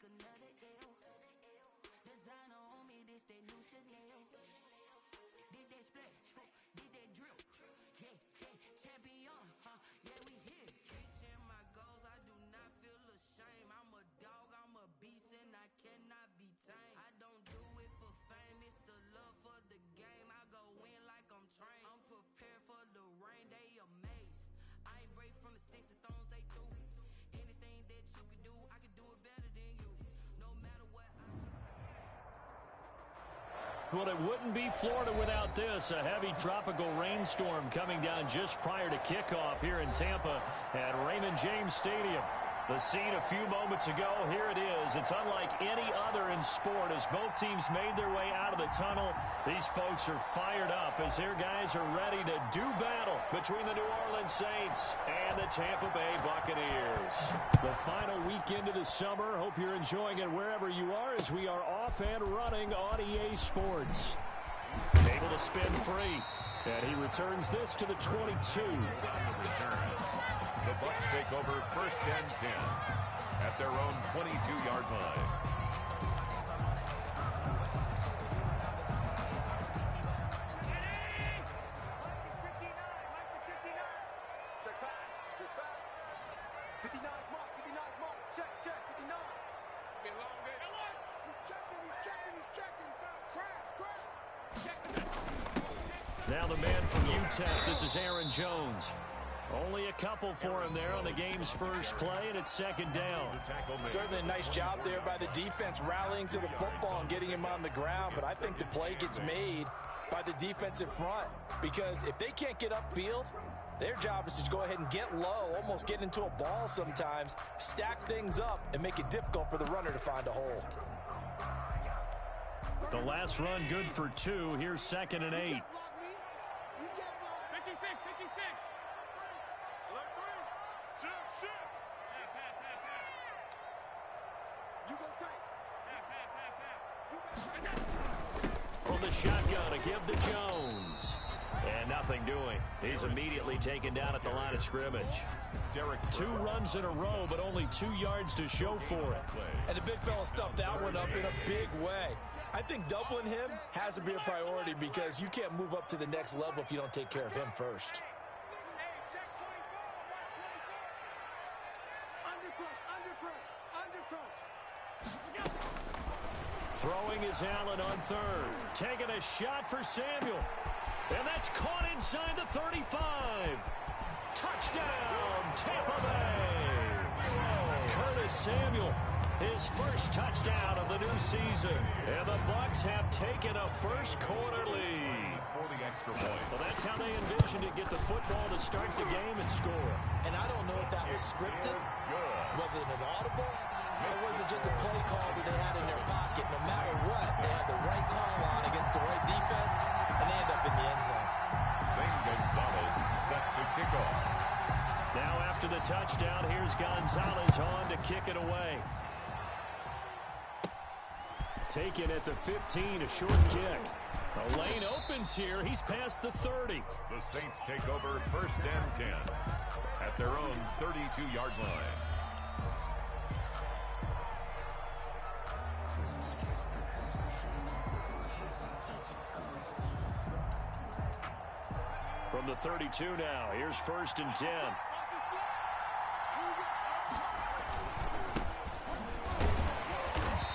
another L. Designer on me, this that new Chanel. This that splash, this that drip. Yeah, champion, yeah, we here. Reaching my goals, I do not feel ashamed. I'm a dog, I'm a beast, and I cannot be tamed. I don't do it for fame, it's the love for the game. I go in like I'm trained. I'm prepared for the rain, they amazed. I ain't break from the sticks and stones they threw. Anything that you can do, I can do it better than you. No matter what I do. Well, it wouldn't be Florida without this. A heavy tropical rainstorm coming down just prior to kickoff here in Tampa at Raymond James Stadium. The scene a few moments ago, here it is. It's unlike any other in sport as both teams made their way out of the tunnel. These folks are fired up as their guys are ready to do battle between the New Orleans Saints and the Tampa Bay Buccaneers. The final weekend of the summer. Hope you're enjoying it wherever you are as we are off and running on EA Sports. Able to spin free. And he returns this to the 22. The Bucs take over 1st and 10 at their own 22-yard line. Check back. 59 mark. Check, 59. It's been long day. He's checking. Crash. Now the man from UTEP, this is Aaron Jones. Only a couple for him there on the game's first play, and it's 2nd down. Certainly a nice job there by the defense rallying to the football and getting him on the ground, but I think the play gets made by the defensive front because if they can't get upfield, their job is to go ahead and get low, almost get into a ball sometimes, stack things up, and make it difficult for the runner to find a hole. The last run good for 2. Here's 2nd and 8. 56. From the shotgun, a give to Jones. And nothing doing. He's immediately taken down at the line of scrimmage. 2 runs in a row, but only 2 yards to show for it. And the big fella stuffed that one up in a big way. I think doubling him has to be a priority because you can't move up to the next level if you don't take care of him first. Throwing is Allen on 3rd. Taking a shot for Samuel. And that's caught inside the 35. Touchdown, Tampa Bay. Curtis Samuel, his first touchdown of the new season. And the Bucs have taken a first quarter lead. For the extra point. Well, that's how they envisioned it, get the football to start the game and score. And I don't know if that was scripted. Was it an audible? Or was it just a play call that they had in their pocket? No matter what, they had the right call on against the right defense, and they end up in the end zone. Zane Gonzalez set to kick off. Now after the touchdown, here's Gonzalez on to kick it away. Taken at the 15, a short kick. The lane opens here. He's past the 30. The Saints take over 1st and 10 at their own 32-yard line. From the 32 now, here's 1st and 10.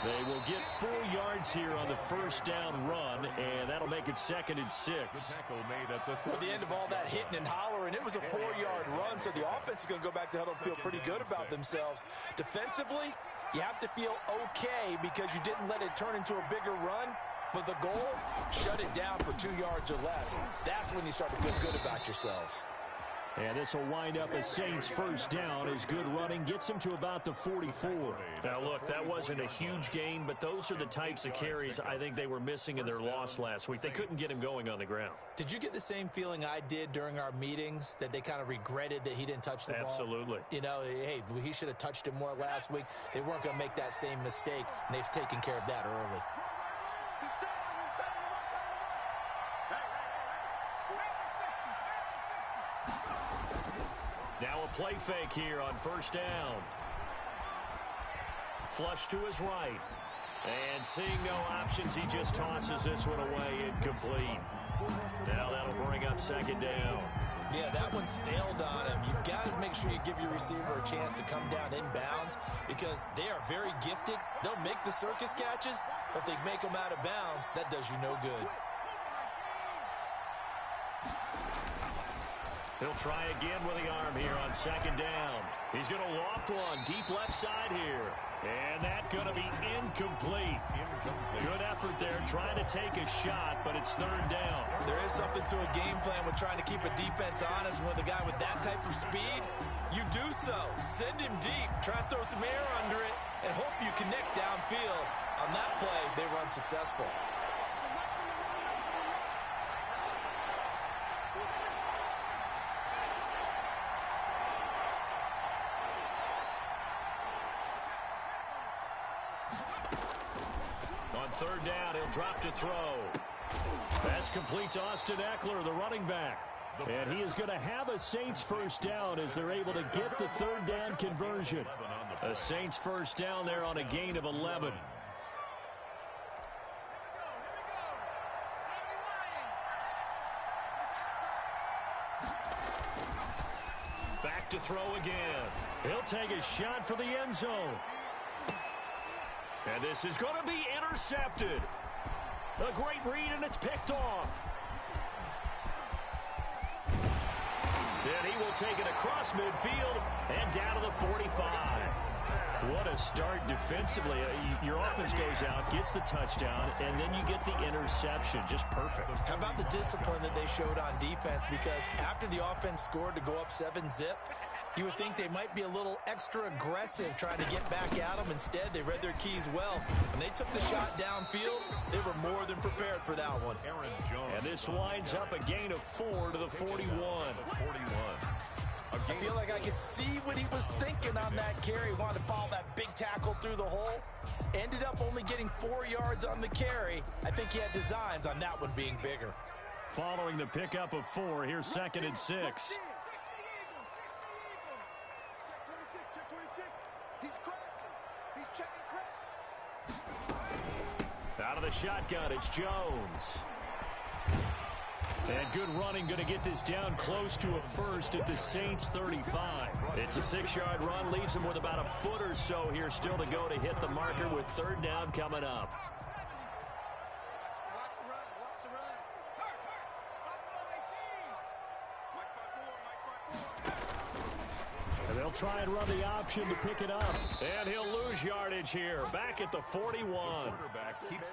They will get 4 yards here on the first down run, and that'll make it 2nd and 6. The tackle made at the At the end of all that hitting and hollering, it was a 4-yard run, so the offense is going to go back to huddle and feel pretty good about themselves. Defensively, you have to feel okay because you didn't let it turn into a bigger run. But the goal, shut it down for 2 yards or less. That's when you start to feel good about yourselves. And this will wind up as Saints first down as good running gets him to about the 44. Now, look, that wasn't a huge gain, but those are the types of carries I think they were missing in their loss last week. They couldn't get him going on the ground. Did you get the same feeling I did during our meetings, that they kind of regretted that he didn't touch the ball? Absolutely. You know, hey, he should have touched it more last week. They weren't going to make that same mistake, and they've taken care of that early. Now a play fake here on first down. Flush to his right. And seeing no options, he just tosses this one away incomplete. Now that'll bring up second down. Yeah, that one sailed on him. You've got to make sure you give your receiver a chance to come down inbounds because they are very gifted. They'll make the circus catches, but if they make them out of bounds, that does you no good. He'll try again with the arm here on second down. He's going to loft one deep left side here. And that's going to be incomplete. Good effort there trying to take a shot, but it's third down. There is something to a game plan with trying to keep a defense honest. With a guy with that type of speed, you do so. Send him deep. Try and throw some air under it and hope you connect downfield. On that play, they run successful. On third down, he'll drop to throw. That's complete to Austin Eckler, the running back. And he is going to have a Saints first down as they're able to get the third down conversion. A Saints first down there on a gain of 11. Back to throw again. He'll take a shot for the end zone. And this is going to be intercepted. A great read, and it's picked off. And he will take it across midfield and down to the 45. What a start defensively. Your offense goes out, gets the touchdown, and then you get the interception. Just perfect. How about the discipline that they showed on defense? Because after the offense scored to go up 7-zip, you would think they might be a little extra aggressive trying to get back at them. Instead, they read their keys well. When they took the shot downfield, they were more than prepared for that one. And this winds up a gain of 4 to the 41. I feel like I could see what he was thinking on that carry. He wanted to follow that big tackle through the hole. Ended up only getting 4 yards on the carry. I think he had designs on that one being bigger. Following the pickup of 4, here's 2nd and 6. Out of the shotgun, it's Jones. And good running, going to get this down close to a first at the Saints 35. It's a 6-yard run, leaves him with about a foot or so here still to go to hit the marker with third down coming up. And they'll try and run the option to pick it up. And he'll lose yardage here. Back at the 41.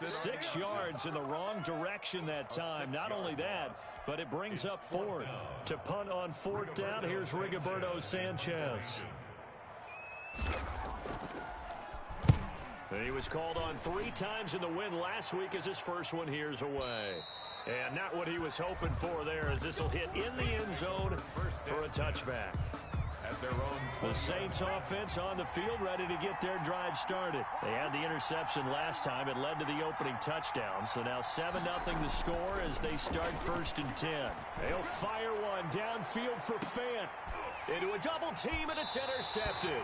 6 yards in the wrong direction that time. Not only that, but it brings up 4th. To punt on 4th down, here's Rigoberto Sanchez. And he was called on 3 times in the win last week as his first one here's away. And not what he was hoping for there as this will hit in the end zone for a touchback. The Saints offense on the field ready to get their drive started. They had the interception last time. It led to the opening touchdown. So now 7-0 the score as they start 1st and 10. They'll fire one downfield for Fant. Into a double team, and it's intercepted.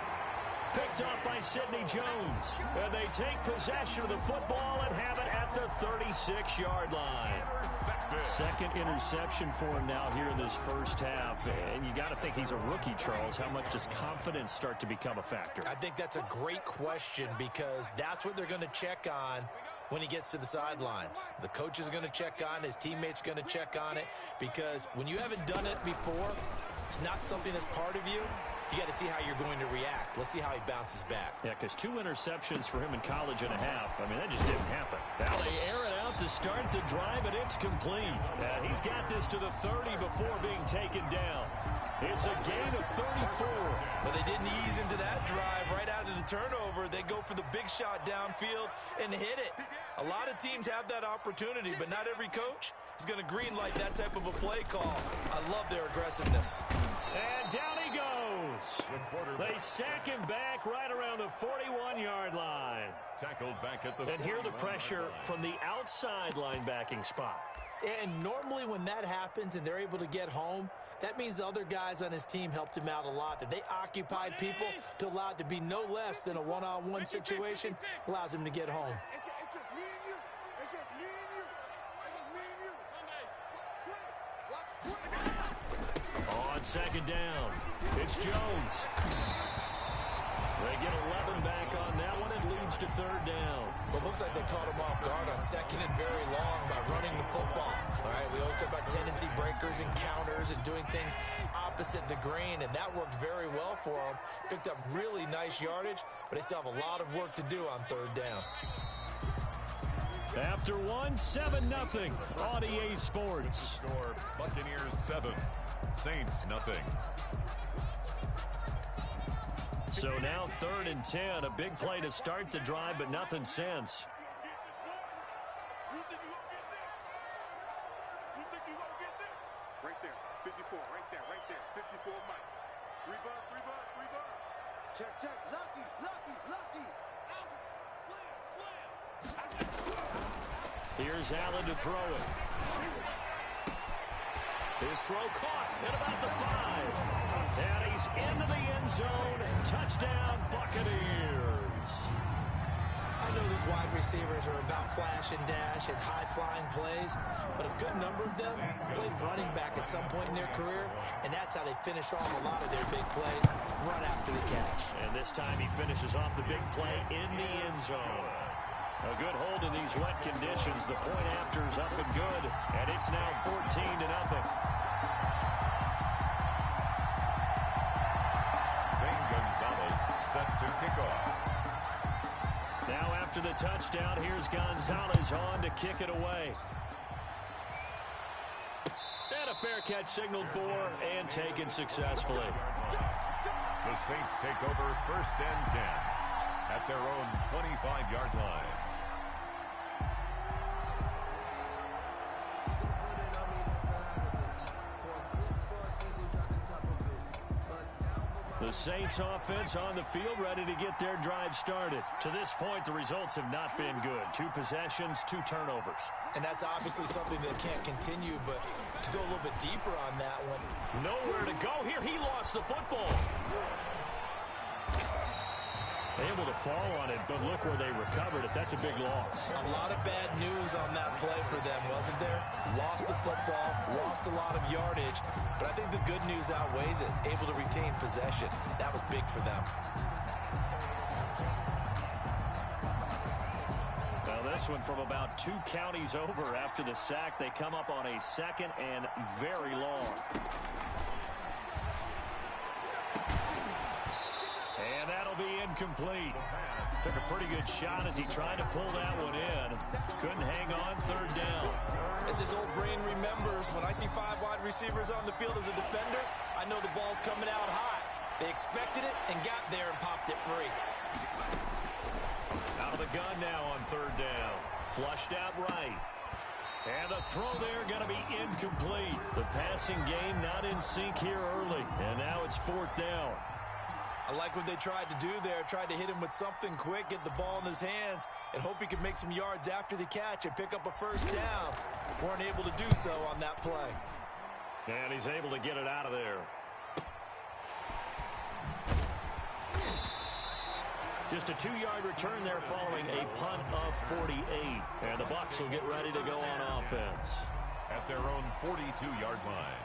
Picked up by Sidney Jones. And they take possession of the football and have it at the 36-yard line. 2nd interception for him now here in this first half. And you got to think he's a rookie, Charles. How much does confidence start to become a factor? I think that's a great question because that's what they're going to check on when he gets to the sidelines. The coach is going to check on it. His teammates are going to check on it because when you haven't done it before, it's not something that's part of you. You got to see how you're going to react. Let's see how he bounces back. Yeah, because 2 interceptions for him in college and a half. I mean, that just didn't happen. Now they air it out to start the drive, and it's complete. He's got this to the 30 before being taken down. It's a gain of 34. But they didn't ease into that drive right out of the turnover. They go for the big shot downfield and hit it. A lot of teams have that opportunity, but not every coach is going to greenlight that type of a play call. I love their aggressiveness. And down he goes. goes. They sack him back right around the 41-yard line. Tackled back at the And here the pressure from the outside linebacking spot. And normally when that happens and they're able to get home, that means the other guys on his team helped him out a lot. That they occupied people to allow it to be no less than a one-on-one situation, allows him to get home. It's just me and you. It's just me and you. It's just me and you. Watch twins. On second down, it's Jones. They get 11 back on that one. It leads to third down. Well, it looks like they caught him off guard on second and very long by running the football. All right, we always talk about tendency breakers and counters and doing things opposite the grain, and that worked very well for them. Picked up really nice yardage, but they still have a lot of work to do on third down. After one, 7-0 on EA Sports. Score, Buccaneers 7, Saints nothing. So now 3rd and 10, a big play to start the drive, but nothing since. Right there, 54, right there, 54 Mike. 3 buzz. Check. Lucky. Out. Slam. Here's Allen to throw it. His throw caught at about the 5. And he's into the end zone. Touchdown, Buccaneers. I know these wide receivers are about flash and dash and high-flying plays, but a good number of them played running back at some point in their career, and that's how they finish off a lot of their big plays, run after the catch. And this time he finishes off the big play in the end zone. A good hold in these wet conditions. The point after is up and good, and it's now 14-0. Set to kick off. Now after the touchdown, here's Gonzalez on to kick it away. And a fair catch signaled for and taken successfully. The Saints take over 1st and 10 at their own 25-yard line. The Saints offense on the field ready to get their drive started. To this point, the results have not been good. 2 possessions, 2 turnovers. And that's obviously something that can't continue, but to go a little bit deeper on that one. Nowhere to go here. He lost the football. Able to fall on it, but look where they recovered it. That's a big loss. A lot of bad news on that play for them, wasn't there? Lost the football, lost a lot of yardage, but I think the good news outweighs it. Able to retain possession. That was big for them. Well, this one from about 2 counties over after the sack. They come up on a 2nd and very long. And that'll be incomplete. Took a pretty good shot as he tried to pull that one in. Couldn't hang on 3rd down. As his old brain remembers, when I see 5 wide receivers on the field as a defender, I know the ball's coming out high. They expected it and got there and popped it free. Out of the gun now on 3rd down. Flushed out right. And the throw there going to be incomplete. The passing game not in sync here early. And now it's 4th down. I like what they tried to do there. Tried to hit him with something quick, get the ball in his hands, and hope he could make some yards after the catch and pick up a 1st down. Weren't able to do so on that play. And he's able to get it out of there. Just a 2-yard return there following a punt of 48. And the Bucs will get ready to go on offense. At their own 42-yard line.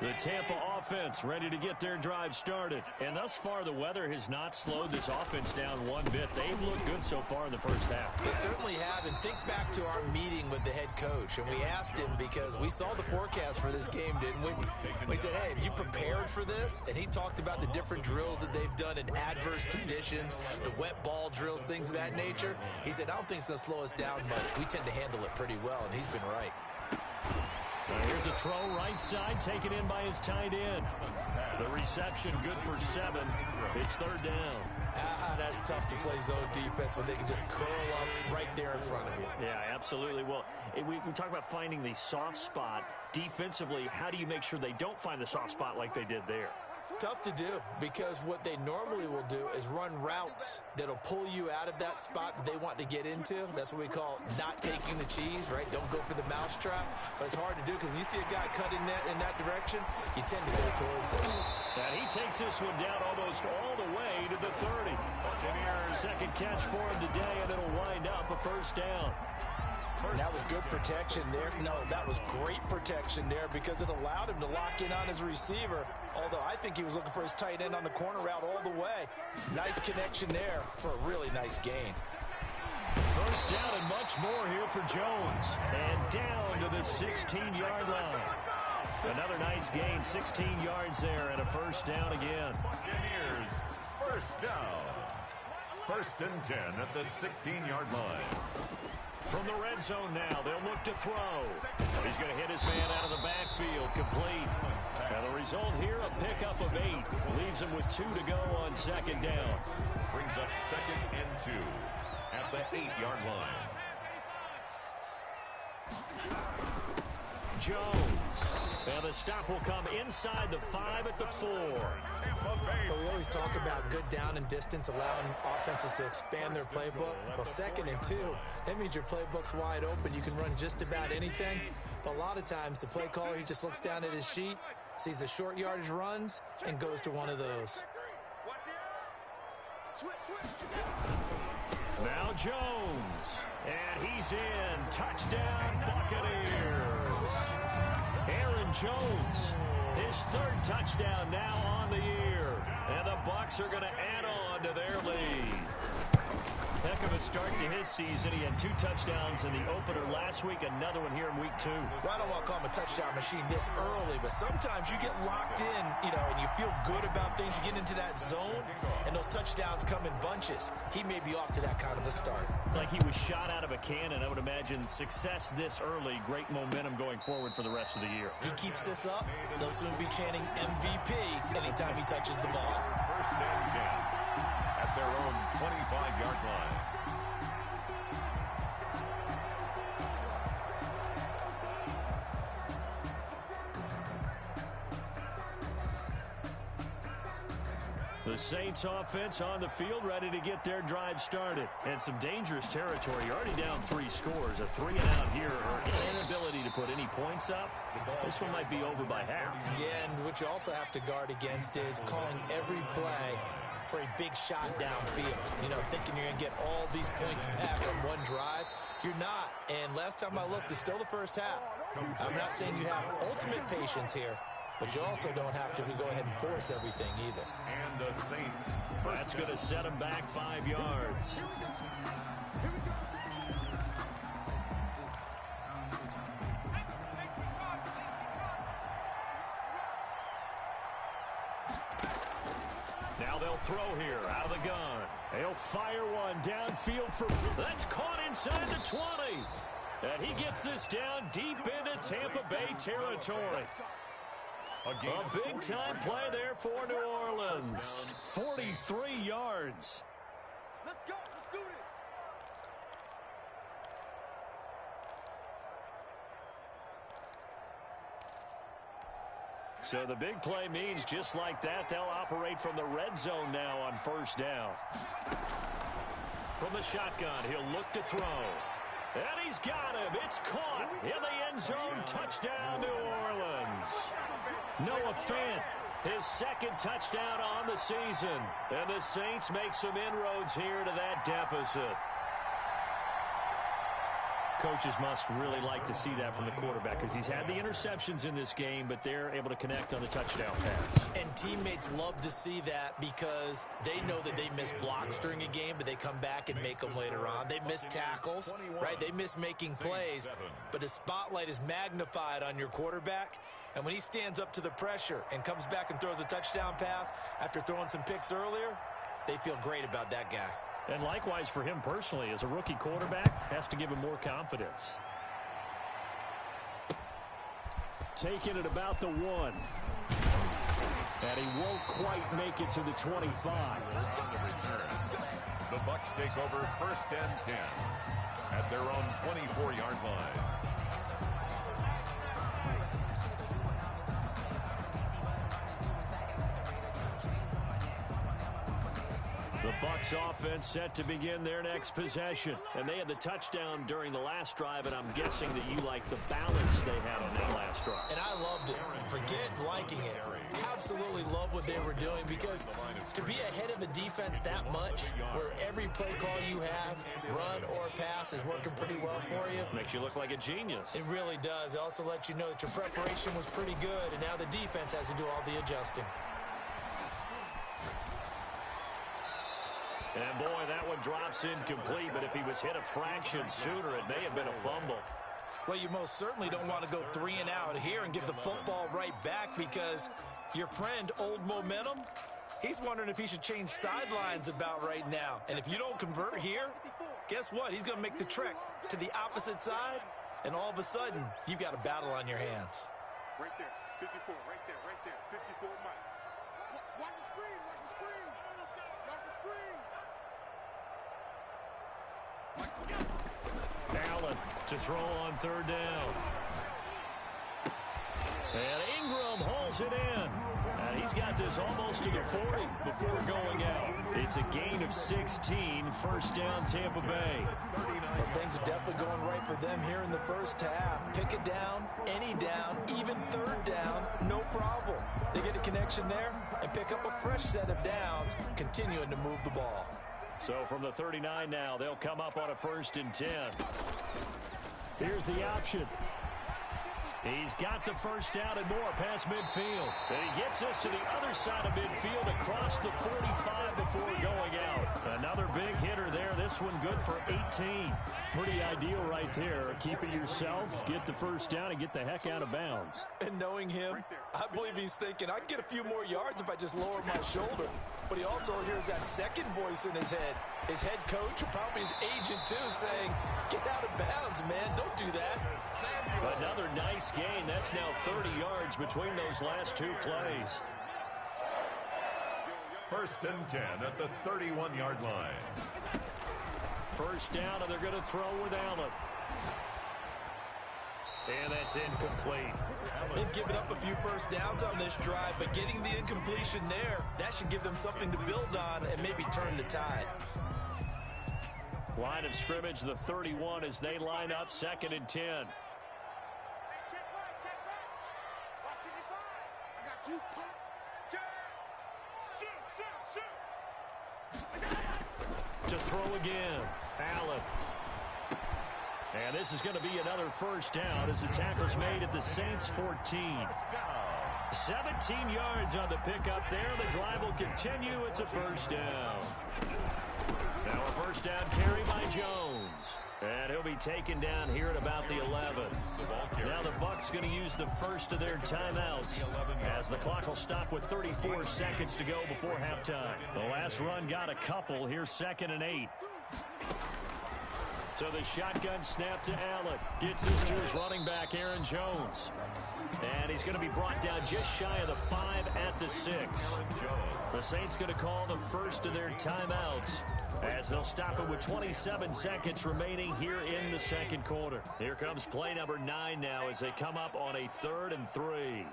The Tampa offense ready to get their drive started. And thus far, the weather has not slowed this offense down one bit. They've looked good so far in the first half. They certainly have. And think back to our meeting with the head coach. And we asked him because we saw the forecast for this game, didn't we? We said, hey, have you prepared for this? And he talked about the different drills that they've done in adverse conditions, the wet ball drills, things of that nature. He said, I don't think it's going to slow us down much. We tend to handle it pretty well, and he's been right. Here's a throw right side, taken in by his tight end. The reception good for 7. It's 3rd down. That's tough to play zone defense when they can just curl up right there in front of you. Yeah, absolutely. Well, we talk about finding the soft spot. Defensively, how do you make sure they don't find the soft spot like they did there? Tough to do, because what they normally will do is run routes that'll pull you out of that spot that they want to get into. That's what we call not taking the cheese, right? Don't go for the mousetrap. But it's hard to do because when you see a guy cutting in that direction, you tend to go towards it. And he takes this one down almost all the way to the 30. Second catch for him today, and it'll wind up a first down. That was good protection there. No, that was great protection there because it allowed him to lock in on his receiver, although I think he was looking for his tight end on the corner route all the way. Nice connection there for a really nice gain. First down and much more here for Jones. And down to the 16-yard line. Another nice gain, 16 yards there, and a first down again. Buccaneers, first down. First and 10 at the 16-yard line. From the red zone now, they'll look to throw. He's going to hit his man out of the backfield, complete. And the result here, a pickup of 8. Leaves him with 2 to go on second down. Brings up second and 2 at the 8-yard line. Jones. And the stop will come inside the 5 at the 4. But we always talk about good down and distance, allowing offenses to expand their playbook. Well, second and 2, that means your playbook's wide open. You can run just about anything. But a lot of times, the play caller, he just looks down at his sheet, sees the short yardage runs, and goes to one of those. Now Jones. And he's in. Touchdown, Buccaneers. Aaron Jones, his 3rd touchdown now on the year. And the Bucs are going to add on to their lead. Heck of a start to his season. He had 2 touchdowns in the opener last week, another one here in week 2. Well, I don't want to call him a touchdown machine this early, but sometimes you get locked in, and you feel good about things. You get into that zone, and those touchdowns come in bunches. He may be off to that kind of a start. Like he was shot out of a cannon. I would imagine success this early, great momentum going forward for the rest of the year. He keeps this up, they'll soon be chanting MVP anytime he touches the ball. First and 10 at their own 25-yard line. The Saints offense on the field, ready to get their drive started. And some dangerous territory. You're already down 3 scores. A 3 and out here, or an inability to put any points up. This one might be over by half. Yeah, and what you also have to guard against is calling every play for a big shot downfield. Thinking you're going to get all these points back on one drive. You're not. And last time I looked, it's still the first half. I'm not saying you have ultimate patience here, but you also don't have to go ahead and force everything either. And the Saints. That's going to set him back 5 yards. Now they'll throw here out of the gun. They'll fire one downfield for... That's caught inside the 20. And he gets this down deep into Tampa Bay territory. A big-time play there for New Orleans. 43 yards. Let's go. Let's do this. So the big play means just like that, they'll operate from the red zone now on first down. From the shotgun, he'll look to throw. And he's got him. It's caught in the end zone. Touchdown, New Orleans. Noah Fant, his 2nd touchdown on the season. And the Saints make some inroads here to that deficit. Coaches must really like to see that from the quarterback because he's had the interceptions in this game, but they're able to connect on the touchdown pass. And teammates love to see that because they know that they miss blocks during a game, but they come back and make them later on. They miss tackles, right? They miss making plays, but the spotlight is magnified on your quarterback. And when he stands up to the pressure and comes back and throws a touchdown pass after throwing some picks earlier, they feel great about that guy. And likewise for him personally, as a rookie quarterback, has to give him more confidence. Taking it about the 1. And he won't quite make it to the 25. On the return. Bucs take over 1st and 10 at their own 24-yard line. The Bucs offense set to begin their next possession. And they had the touchdown during the last drive, and I'm guessing that you like the balance they had on that last drive. And I loved it. Forget liking it. Absolutely love what they were doing, because to be ahead of a defense that much, where every play call you have, run or pass, is working pretty well for you. Makes you look like a genius. It really does. It also lets you know that your preparation was pretty good, and now the defense has to do all the adjusting. And boy, that one drops incomplete, but if he was hit a fraction sooner, it may have been a fumble. Well, you most certainly don't want to go 3 and out here and give the football right back, because your friend, Old Momentum, he's wondering if he should change sidelines about right now. And if you don't convert here, guess what? He's going to make the trek to the opposite side, and all of a sudden, you've got a battle on your hands. Right there, 54, right there, 54, Mike. Watch the screen, watch the screen. Watch the screen. Allen to throw on 3rd down. And Ingram hauls it in. And he's got this almost to the 40 before going out. It's a gain of 16, 1st down Tampa Bay. Well, things are definitely going right for them here in the first half. Pick it down, any down, even 3rd down, no problem. They get a connection there and pick up a fresh set of downs, continuing to move the ball. So from the 39 now, they'll come up on a 1st and 10. Here's the option. He's got the 1st down and more past midfield. And he gets us to the other side of midfield across the 45 before going out. Another big hitter there. This one good for 18. Pretty ideal right there. Keep it yourself, get the 1st down, and get the heck out of bounds. And knowing him, I believe he's thinking, I can get a few more yards if I just lower my shoulder. But he also hears that second voice in his head. His head coach, or probably his agent too, saying, get out of bounds, man. Don't do that. Another nice gain. That's now 30 yards between those last 2 plays. 1st and 10 at the 31-yard line. 1st down, and they're going to throw with Allen. And that's incomplete. They've given up a few 1st downs on this drive, but getting the incompletion there, that should give them something to build on and maybe turn the tide. Line of scrimmage, the 31, as they line up 2nd and 10. To throw again, Allen. And this is going to be another 1st down as the tackle's made at the Saints 14. 17 yards on the pickup there. The drive will continue. It's a 1st down. Now a 1st down carry by Jones. And he'll be taken down here at about the 11. Now the Bucs going to use the first of their timeouts as the clock will stop with 34 seconds to go before halftime. The last run got a couple. Here's 2nd and 8. So the shotgun snap to Allen. Gets this to his running back, Aaron Jones. And he's going to be brought down just shy of the 5 at the 6. The Saints going to call the first of their timeouts as they'll stop it with 27 seconds remaining here in the 2nd quarter. Here comes play number 9 now as they come up on a 3rd and 3.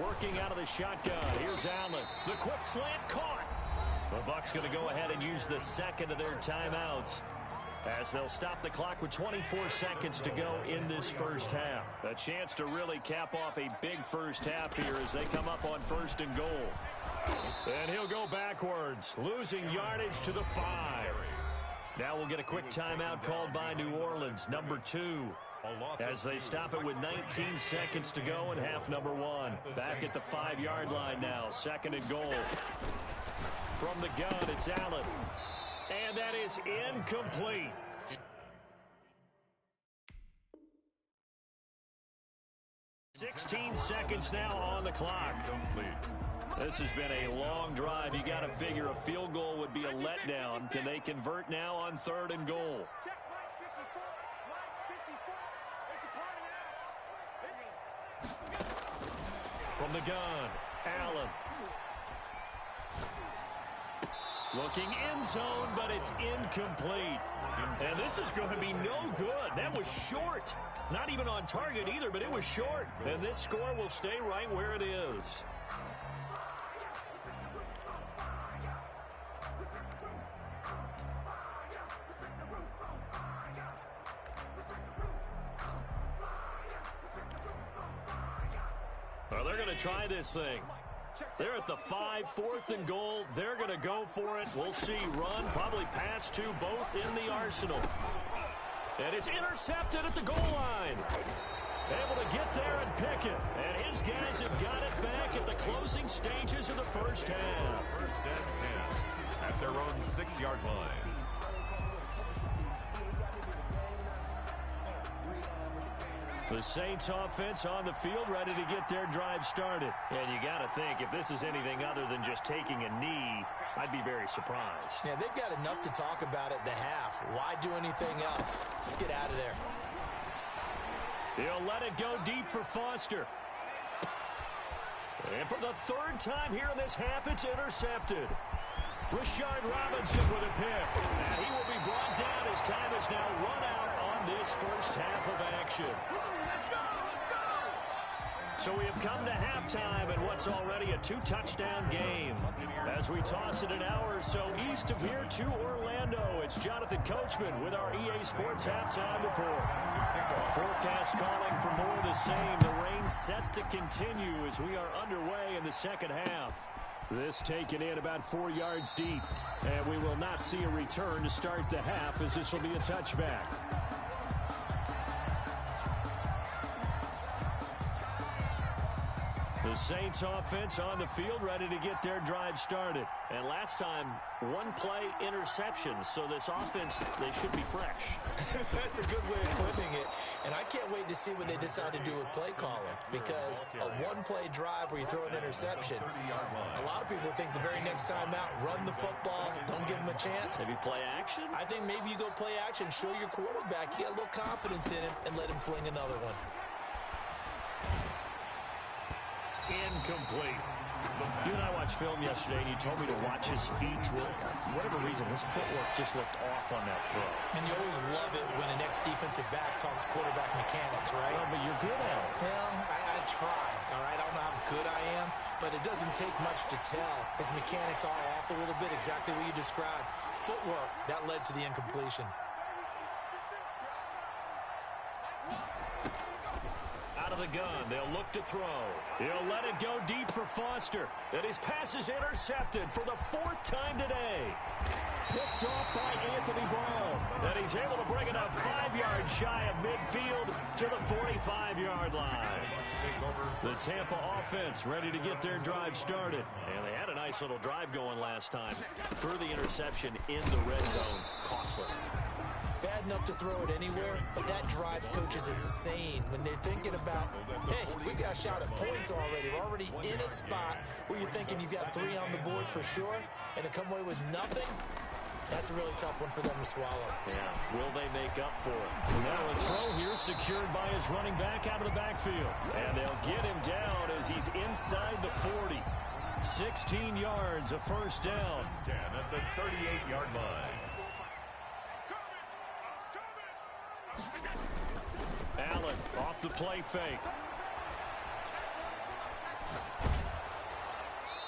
Working out of the shotgun. Here's Allen. The quick slant caught. The Bucs going to go ahead and use the 2nd of their timeouts as they'll stop the clock with 24 seconds to go in this first half. A chance to really cap off a big first half here as they come up on 1st and goal. And he'll go backwards, losing yardage to the 5. Now we'll get a quick timeout called by New Orleans, number 2. As they stop it with 19 seconds to go in half number 1. Back at the 5-yard line now, 2nd and goal. From the gun, it's Allen. And that is incomplete. 16 seconds now on the clock. This has been a long drive. You got to figure a field goal would be a letdown. Can they convert now on 3rd and goal? From the gun, Allen. Looking end zone, but it's incomplete. And this is going to be no good. That was short. Not even on target either, but it was short. And this score will stay right where it is. Well, they're going to try this thing. They're at the 5, 4th and goal. They're going to go for it. We'll see. Run, probably pass to both in the arsenal. And it's intercepted at the goal line. Able to get there and pick it. And his guys have got it back at the closing stages of the first half. First and 10 at their own 6-yard line. The Saints offense on the field ready to get their drive started. And you got to think, if this is anything other than just taking a knee, I'd be very surprised. Yeah, they've got enough to talk about at the half. Why do anything else? Just get out of there. He'll let it go deep for Foster. And for the 3rd time here in this half, it's intercepted. Rashard Robinson with a pick. And he will be brought down as time is now run out on this first half of action. So we have come to halftime in what's already a 2-touchdown game. As we toss it an hour or so east of here to Orlando, it's Jonathan Coachman with our EA Sports Halftime Report. Forecast calling for more of the same. The rain set to continue as we are underway in the second half. This taken in about 4 yards deep. And we will not see a return to start the half as this will be a touchback. The Saints offense on the field ready to get their drive started. And last time, 1-play interception. So this offense, they should be fresh. That's a good way of putting it. And I can't wait to see what they decide to do with play calling. Because a 1-play drive where you throw an interception, a lot of people think the very next time out, run the football, don't give them a chance. Maybe play action? I think maybe you go play action, show your quarterback, you get a little confidence in him, and let him fling another one. Incomplete. You and I watched film yesterday, and you told me to watch his feet. Well, for whatever reason, his footwork just looked off on that throw. And you always love it when an ex-defensive back talks quarterback mechanics, right? Well, but you're good at it. Well, I try, all right? I don't know how good I am, but it doesn't take much to tell. His mechanics are off a little bit, exactly what you described. Footwork, that led to the incompletion. Out of the gun, they'll look to throw. He'll let it go deep for Foster. And his pass is intercepted for the 4th time today. Picked off by Anthony Brown. And he's able to bring it up 5 yards shy of midfield to the 45-yard line. The Tampa offense ready to get their drive started. And they had a nice little drive going last time. Threw the interception in the red zone. Costly. Bad enough to throw it anywhere, but that drives coaches insane when they're thinking about, hey, we got a shot at points already. We're already in a spot where you're thinking you've got 3 on the board for sure, and to come away with nothing, that's a really tough one for them to swallow. Yeah, will they make up for it? Now a throw here secured by his running back out of the backfield. And they'll get him down as he's inside the 40. 16 yards, a first down. 10 at the 38-yard line. Allen off the play fake.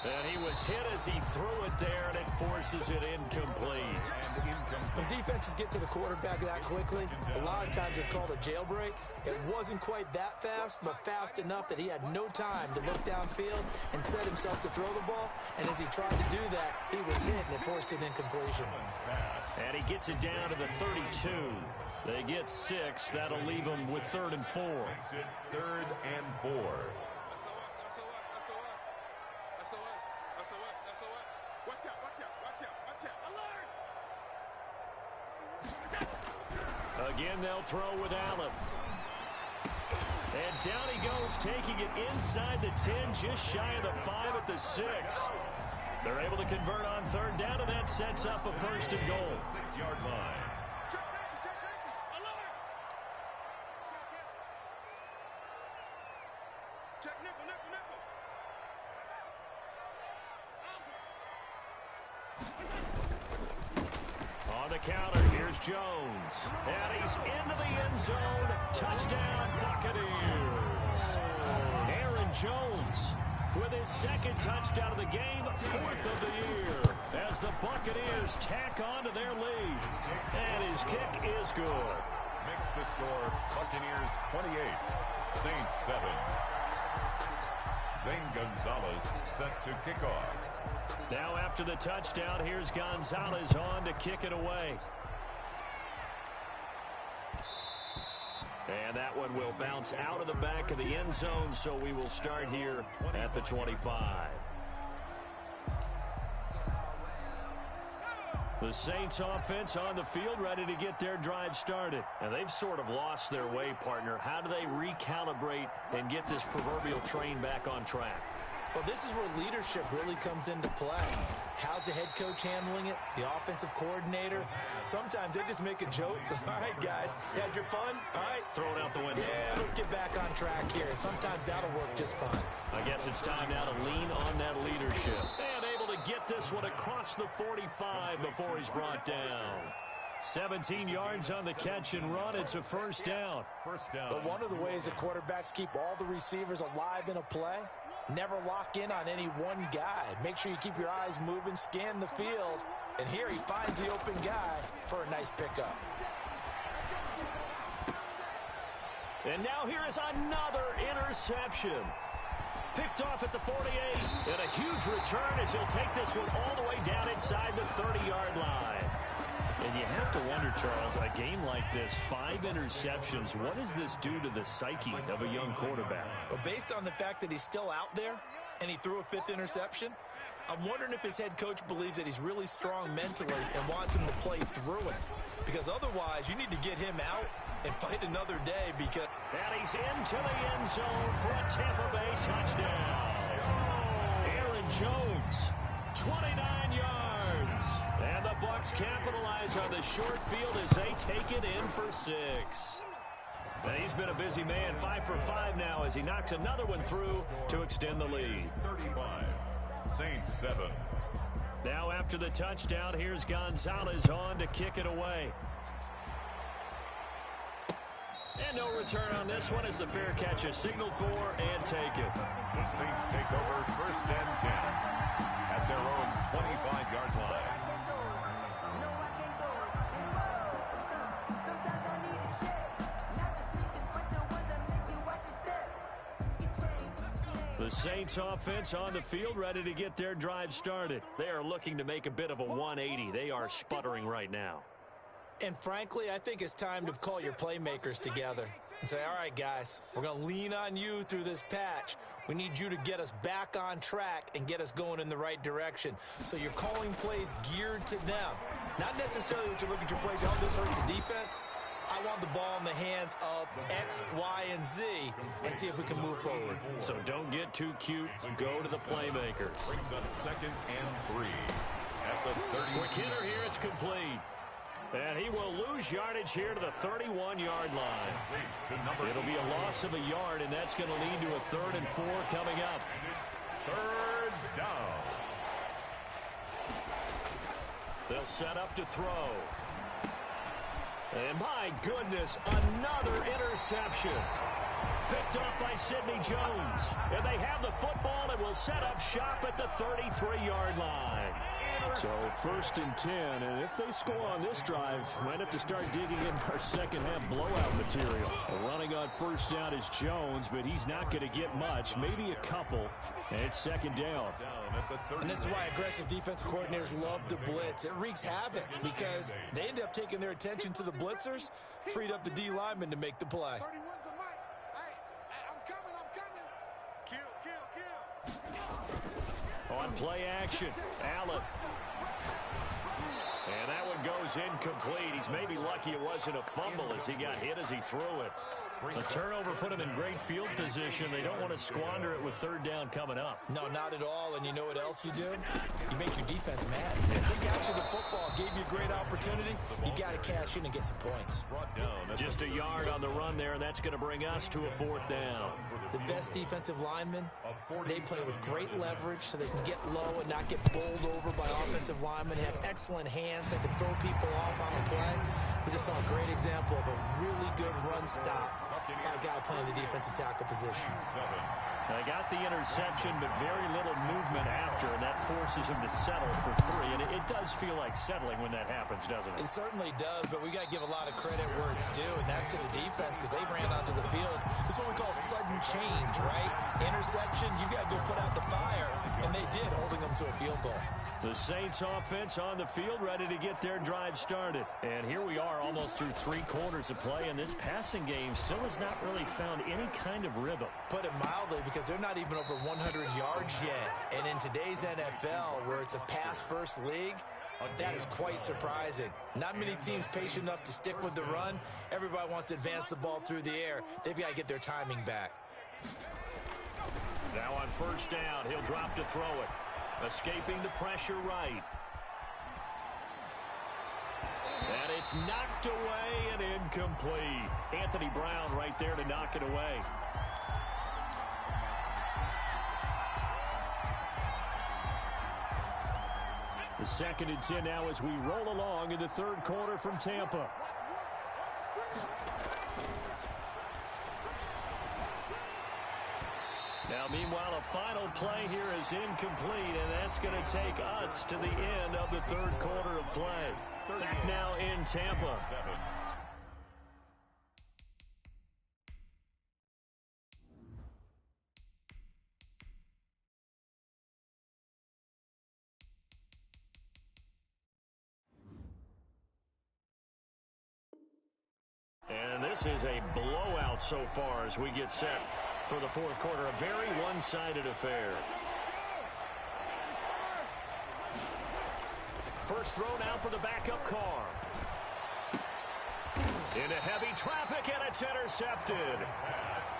And he was hit as he threw it there, and it forces it incomplete. When defenses get to the quarterback that quickly, a lot of times it's called a jailbreak. It wasn't quite that fast, but fast enough that he had no time to look downfield and set himself to throw the ball. And as he tried to do that, he was hit, and it forced an incompletion. And he gets it down to the 32. They get 6. That'll leave them with 3rd and 4. 3rd and 4. Again, they'll throw with Allen. And down he goes, taking it inside the 10, just shy of the 5 at the 6. They're able to convert on third down, and that sets up a first and goal. 6-yard line. On the counter, here's Jones. And he's into the end zone. Touchdown, Buccaneers. Aaron Jones with his second touchdown of the game, 4th of the year, as the Buccaneers tack on to their lead. And his kick is good. Makes the score Buccaneers 28, Saints 7. Zane Gonzalez set to kick off. Now after the touchdown, here's Gonzalez on to kick it away. And that one will bounce out of the back of the end zone, so we will start here at the 25. The Saints offense on the field, ready to get their drive started. And they've sort of lost their way, partner. How do they recalibrate and get this proverbial train back on track? Well, this is where leadership really comes into play. How's the head coach handling it? The offensive coordinator? Sometimes they just make a joke. All right, guys, you had your fun? All right. Throw it out the window. Yeah, let's get back on track here. And sometimes that'll work just fine. I guess it's time now to lean on that leadership. And able to get this one across the 45 before he's brought down. 17 yards on the catch and run. It's a first down. But one of the ways the quarterbacks keep all the receivers alive in a play, never lock in on any one guy. Make sure you keep your eyes moving, scan the field. And here he finds the open guy for a nice pickup. And now here is another interception. Picked off at the 48. And a huge return as he'll take this one all the way down inside the 30-yard line. And you have to wonder, Charles, a game like this, 5 interceptions, what does this do to the psyche of a young quarterback? Well, based on the fact that he's still out there and he threw a 5th interception, I'm wondering if his head coach believes that he's really strong mentally and wants him to play through it. Because otherwise, you need to get him out and fight another day because... And he's into the end zone for a Tampa Bay touchdown. Aaron Jones, 29 yards. And the Bucs capitalize on the short field as they take it in for 6. And he's been a busy man, 5 for 5 now as he knocks another one through to extend the lead. 35, Saints 7. Now after the touchdown, here's Gonzalez on to kick it away. And no return on this one as the fair catch is signaled for and taken. The Saints take over first and 10 at their own 25-yard line. The Saints offense on the field, ready to get their drive started. They are looking to make a bit of a 180. They are sputtering right now. And frankly, I think it's time to call your playmakers together and say, all right, guys, we're going to lean on you through this patch. We need you to get us back on track and get us going in the right direction. So you're calling plays geared to them. Not necessarily that you look at your plays, oh, this hurts the defense. I want the ball in the hands of X, Y, and Z and see if we can move forward. So don't get too cute. Go to the playmakers. Brings up 2nd and 3 at the 30. Quick hitter here. It's complete. And he will lose yardage here to the 31-yard line. It'll be a loss of a yard, and that's going to lead to a 3rd and 4 coming up. It's 3rd down. They'll set up to throw. And my goodness, another interception. Picked off by Sidney Jones. And they have the football and will set up shop at the 33-yard line. So 1st and 10, and if they score on this drive, might have to start digging in our second half blowout material. Running on 1st down is Jones, but he's not going to get much, maybe a couple. And it's 2nd down. And this is why aggressive defensive coordinators love to blitz. It wreaks havoc because they end up taking their attention to the blitzers, freed up the D lineman to make the play. 31's the mic. Hey, I'm coming. Kill. On play action, Allen. And that one goes incomplete. He's maybe lucky it wasn't a fumble as he got hit as he threw it. The turnover put them in great field position. They don't want to squander it with third down coming up. No, not at all. And you know what else you do? You make your defense mad. If they got you the football, gave you a great opportunity, you got to cash in and get some points. Just a yard on the run there, and that's going to bring us to a fourth down. The best defensive linemen, they play with great leverage so they can get low and not get bowled over by offensive linemen. They have excellent hands. They can throw people off on a play. We just saw a great example of a really good run stop by a guy playing the defensive tackle position. They got the interception, but very little movement after, and that forces him to settle for 3. And it does feel like settling when that happens, doesn't it? It certainly does, but we got to give a lot of credit where it's due, and that's to the defense because they ran onto the field. This is what we call sudden change, right? Interception, you got to go put out the fire, and they did, holding them to a field goal. The Saints offense on the field, ready to get their drive started. And here we are almost through 3 quarters of play, and this passing game still has not really found any kind of rhythm. Put it mildly, because they're not even over 100 yards yet. And in today's NFL, where it's a pass-first league, that is quite surprising. Not many teams patient enough to stick with the run. Everybody wants to advance the ball through the air. They've got to get their timing back. Now on first down, he'll drop to throw it. Escaping the pressure right. And it's knocked away and incomplete. Anthony Brown right there to knock it away. The 2nd and 10 now as we roll along in the 3rd quarter from Tampa. Now, meanwhile, a final play here is incomplete, and that's going to take us to the end of the 3rd quarter of play. Back now in Tampa. And this is a blowout so far as we get set for the 4th quarter. A very one-sided affair. First throw now for the backup car. Into heavy traffic, and it's intercepted.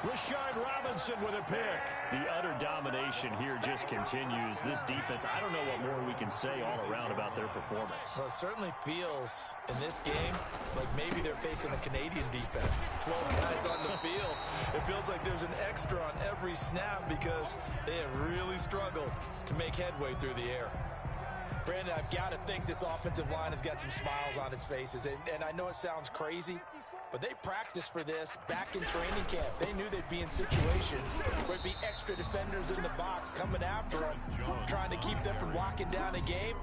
Rashard Robinson with a pick. The utter domination here just continues. This defense, I don't know what more we can say all around about their performance. Well, it certainly feels in this game like maybe they're facing a Canadian defense. 12 guys on the field. It feels like there's an extra on every snap because they have really struggled to make headway through the air. Brandon, I've got to think this offensive line has got some smiles on its faces. And I know it sounds crazy, but they practiced for this back in training camp. They knew they'd be in situations where it'd be extra defenders in the box coming after them, trying to keep them from locking down a game.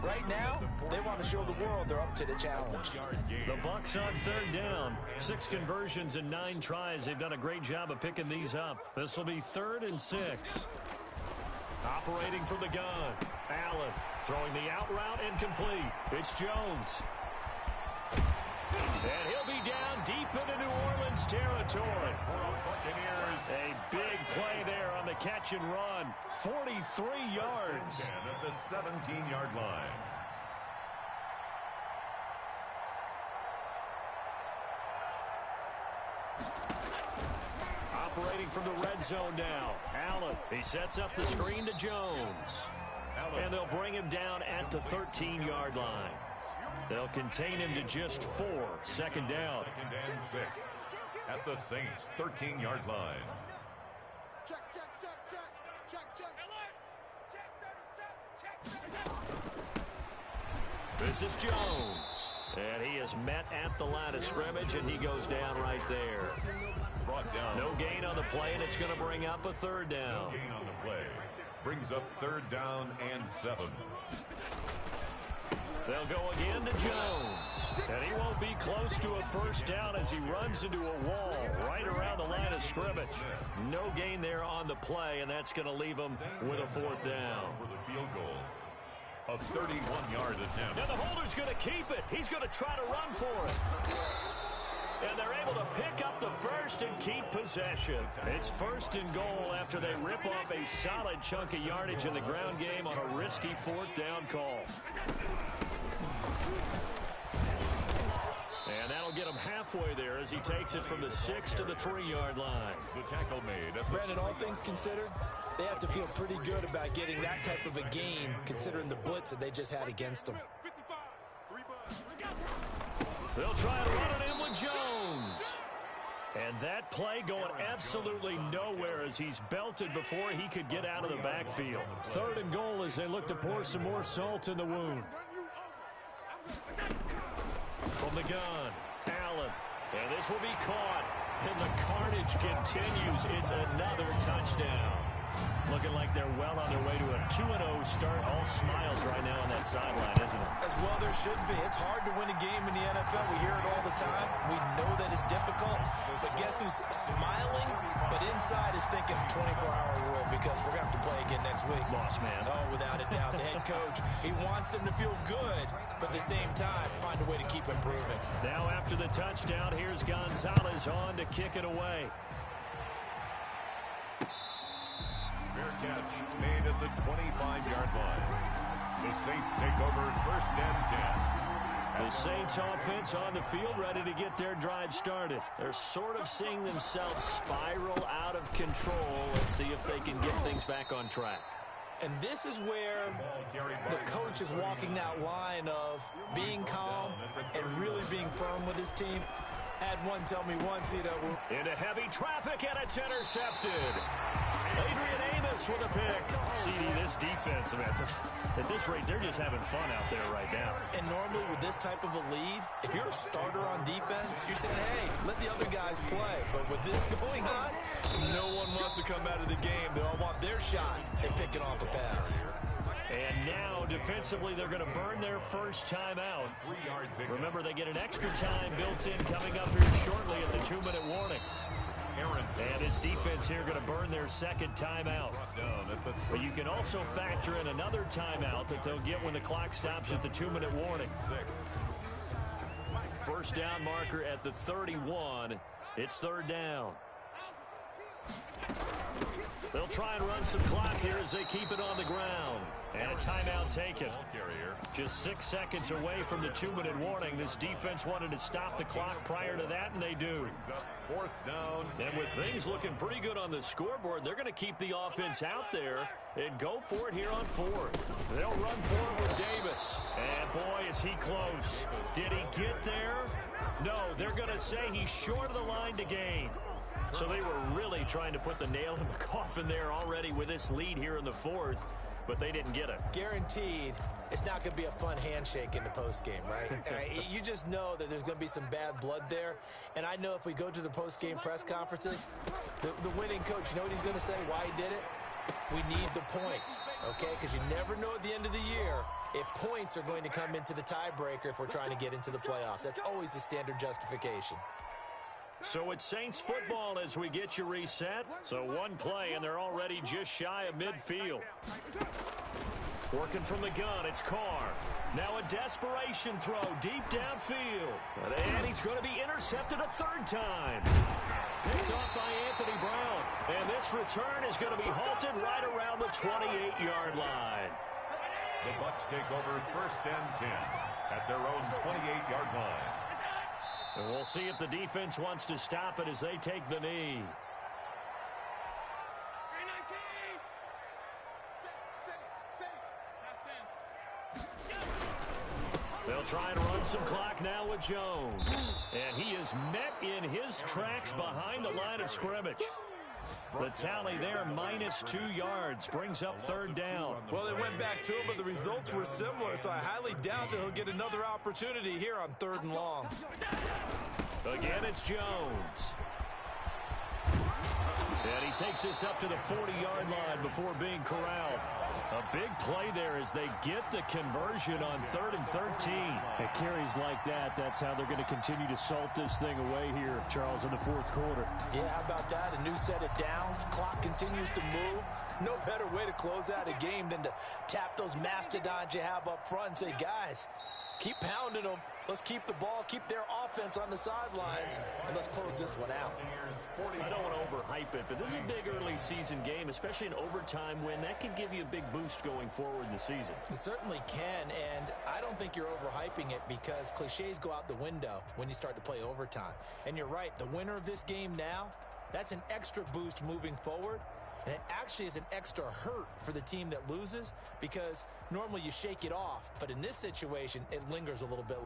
Right now, they want to show the world they're up to the challenge. The Bucs on 3rd down. 6 conversions and 9 tries. They've done a great job of picking these up. This will be 3rd and 6. Operating from the gun. Allen throwing the out route incomplete. It's Jones. And he'll be down deep into New Orleans territory. A big play there on the catch and run. 43 yards. At the 17-yard line. Operating from the red zone now. Allen, he sets up the screen to Jones. And they'll bring him down at the 13-yard line. They'll contain him to just 4. 2nd down. 2nd and 6. At the Saints' 13-yard line. Check, check, check, check. Check, check. This is Jones. And he is met at the line of scrimmage, and he goes down right there. Brought down. No gain on the play, and it's going to bring up a 3rd down. No gain on the play. Brings up 3rd down and 7. They'll go again to Jones. And he won't be close to a 1st down as he runs into a wall right around the line of scrimmage. No gain there on the play, and that's going to leave him with a 4th down. For the field goal. A 31-yard attempt. Now the holder's going to keep it. He's going to try to run for it. And they're able to pick up the 1st and keep possession. It's 1st and goal after they rip off a solid chunk of yardage in the ground game on a risky 4th down call. And that'll get them halfway there as he takes it from the 6 to the 3-yard line. The tackle made. Brandon, all things considered, they have to feel pretty good about getting that type of a gain considering the blitz that they just had against them. They'll try to run it in with Jones. And that play going absolutely nowhere as he's belted before he could get out of the backfield. 3rd and goal as they look to pour some more salt in the wound. From the gun, Allen. And this will be caught. And the carnage continues. It's another touchdown. Looking like they're well on their way to a 2-0 start. All smiles right now on that sideline, isn't it? As well there should be. It's hard to win a game in the NFL. We hear it all the time. We know that it's difficult. But guess who's smiling? But inside is thinking 24-hour rule because we're going to have to play again next week. Lost man. Oh, without a doubt. The head coach, he wants them to feel good, but at the same time, find a way to keep improving. Now after the touchdown, here's Gonzalez on to kick it away. Fair catch made at the 25-yard line. The Saints take over 1st and 10. The Saints offense on the field ready to get their drive started. They're sort of seeing themselves spiral out of control. Let's see if they can get things back on track. And this is where the coach is walking that line of being calm and really being firm with his team. Had one tell me once, into heavy traffic, and it's intercepted. Adrian Amos with a pick. CD, this defense, man, at this rate, they're just having fun out there right now. And normally with this type of a lead, if you're a starter on defense, you're saying, hey, let the other guys play. But with this going on, no one wants to come out of the game. They all want their shot at picking off a pass. And now, defensively, they're going to burn their first timeout. Remember, they get an extra time built in coming up here shortly at the 2-minute warning. And this defense here going to burn their second timeout. But you can also factor in another timeout that they'll get when the clock stops at the 2-minute warning. First down marker at the 31. It's 3rd down. They'll try and run some clock here as they keep it on the ground. And a timeout taken. Just 6 seconds away from the 2-minute warning. This defense wanted to stop the clock prior to that, and they do. 4th down. And with things looking pretty good on the scoreboard, they're going to keep the offense out there and go for it here on 4th. They'll run for it with Davis. And boy, is he close. Did he get there? No, they're going to say he's short of the line to gain. So they were really trying to put the nail in the coffin there already with this lead here in the 4th, but they didn't get it. Guaranteed, it's not going to be a fun handshake in the postgame, right? You just know that there's going to be some bad blood there. And I know if we go to the postgame press conferences, the winning coach, you know what he's going to say, why he did it? We need the points, okay? Because you never know at the end of the year if points are going to come into the tiebreaker if we're trying to get into the playoffs. That's always the standard justification. So it's Saints football as we get you reset. So one play, and they're already just shy of midfield. Working from the gun, it's Carr. Now a desperation throw deep downfield. And he's going to be intercepted a 3rd time. Picked off by Anthony Brown. And this return is going to be halted right around the 28-yard line. The Bucs take over 1st and 10 at their own 28-yard line. And we'll see if the defense wants to stop it as they take the knee. They'll try and run some clock now with Jones. And he is met in his tracks behind the line of scrimmage. The tally there, -2 yards, brings up 3rd down. Well, they went back to him, but the results were similar, so I highly doubt that he'll get another opportunity here on 3rd and long. Again, it's Jones. And he takes this up to the 40-yard line before being corralled. A big play there as they get the conversion on 3rd and 13. At carries like that, that's how they're going to continue to salt this thing away here, Charles, in the 4th quarter. Yeah, how about that? A new set of downs. Clock continues to move. no better way to close out a game than to tap those mastodons you have up front and say, guys, keep pounding them. Let's keep the ball, keep their offense on the sidelines, and let's close this one out. I don't want to overhype it, but this is a big early season game, especially an overtime win. That can give you a big boost going forward in the season. It certainly can, and I don't think you're overhyping it because cliches go out the window when you start to play overtime. And you're right, the winner of this game now, that's an extra boost moving forward. And it actually is an extra hurt for the team that loses because normally you shake it off. But in this situation, it lingers a little bit.